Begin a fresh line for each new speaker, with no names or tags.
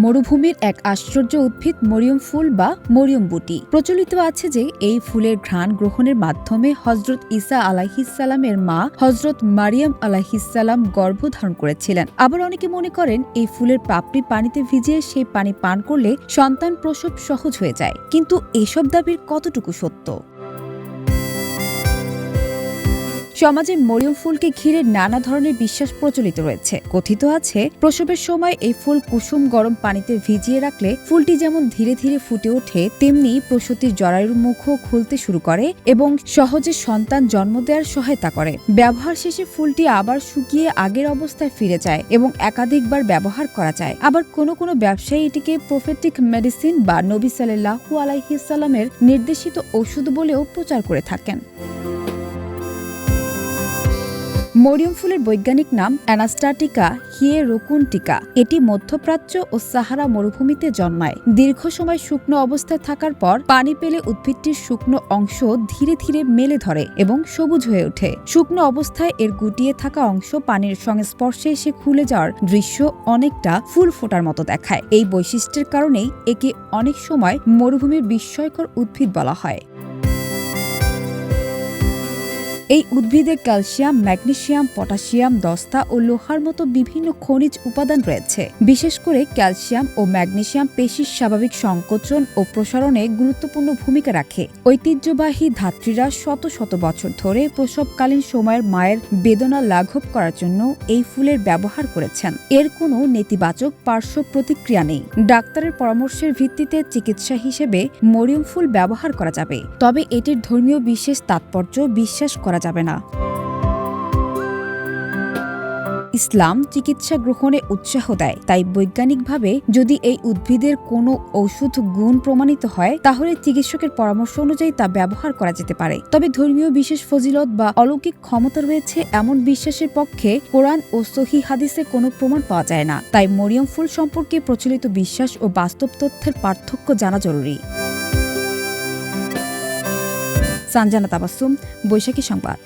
মরুভূমির এক আশ্চর্য উদ্ভিদ মরিয়ম ফুল বা মরিয়ম বুটি। প্রচলিত আছে যে এই ফুলের ঘ্রাণ গ্রহণের মাধ্যমে হযরত ঈসা আলাইহিসসালামের মা হযরত মারিয়াম আলাইহিসসালাম গর্ভধারণ করেছিলেন। আবার অনেকে মনে করেন এই ফুলের পাপড়ি পানিতে ভিজিয়ে সেই পানি পান করলে সন্তান প্রসব সহজ হয়ে যায়। কিন্তু এসব দাবির কতটুকু সত্য? সমাজে মরিয়ম ফুলকে ঘিরে নানা ধরনের বিশ্বাস প্রচলিত রয়েছে। কথিত আছে, প্রসবের সময় এই ফুল কুসুম গরম পানিতে ভিজিয়ে রাখলে ফুলটি যেমন ধীরে ধীরে ফুটে ওঠে, তেমনি প্রসূতির জরায়ুর মুখও খুলতে শুরু করে এবং সহজে সন্তান জন্ম দেওয়ার সহায়তা করে। ব্যবহার শেষে ফুলটি আবার শুকিয়ে আগের অবস্থায় ফিরে যায় এবং একাধিকবার ব্যবহার করা যায়। আবার কোনো কোনো ব্যবসায়ী এটিকে প্রফেটিক মেডিসিন বা নবী সাল্লাল্লাহু আলাইহি সাল্লামের নির্দেশিত ওষুধ বলেও প্রচার করে থাকেন। মরিয়ম ফুলের বৈজ্ঞানিক নাম অ্যানাস্টার্টিকা হিয়েরোকুন্টিকা। এটি মধ্যপ্রাচ্য ও সাহারা মরুভূমিতে জন্মায়। দীর্ঘ সময় শুকনো অবস্থায় থাকার পর পানি পেলে উদ্ভিদটির শুকনো অংশ ধীরে ধীরে মেলে ধরে এবং সবুজ হয়ে ওঠে। শুকনো অবস্থায় এর গুটিয়ে থাকা অংশ পানির সংস্পর্শে এসে খুলে যাওয়ার দৃশ্য অনেকটা ফুল ফোটার মতো দেখায়। এই বৈশিষ্ট্যের কারণেই একে অনেক সময় মরুভূমির বিস্ময়কর উদ্ভিদ বলা হয়। এই উদ্ভিদে ক্যালসিয়াম, ম্যাগনেসিয়াম, পটাশিয়াম, দস্তা ও লোহার মতো বিভিন্ন খনিজ উপাদান রয়েছে। বিশেষ করে ক্যালসিয়াম ও ম্যাগনেসিয়াম পেশির স্বাভাবিক সংকোচন ও প্রসারণে গুরুত্বপূর্ণ ভূমিকা রাখে। ঐতিহ্যবাহী ধাত্রীরা শত শত বছর ধরে প্রসবকালীন সময়ের মায়ের বেদনা লাঘব করার জন্য এই ফুলের ব্যবহার করেছেন। এর কোনো নেতিবাচক পার্শ্ব প্রতিক্রিয়া নেই। ডাক্তারের পরামর্শের ভিত্তিতে চিকিৎসা হিসেবে মরিয়ম ফুল ব্যবহার করা যাবে, তবে এটির ধর্মীয় বিশেষ তাৎপর্য বিশ্বাস করা যাবে না। ইসলাম চিকিৎসা গ্রহণে উৎসাহ দেয়, তাই বৈজ্ঞানিকভাবে যদি এই উদ্ভিদের কোনো ঔষধ গুণ প্রমাণিত হয়, তাহলে চিকিৎসকের পরামর্শ অনুযায়ী তা ব্যবহার করা যেতে পারে। তবে ধর্মীয় বিশেষ ফজিলত বা অলৌকিক ক্ষমতা রয়েছে এমন বিশ্বাসের পক্ষে কোরআন ও সহিহ হাদিসে কোনো প্রমাণ পাওয়া যায় না। তাই মরিয়ম ফুল সম্পর্কে প্রচলিত বিশ্বাস ও বাস্তব তথ্যের পার্থক্য জানা জরুরি। সানজানা তাবাসসুম, বৈশাখী সংবাদ।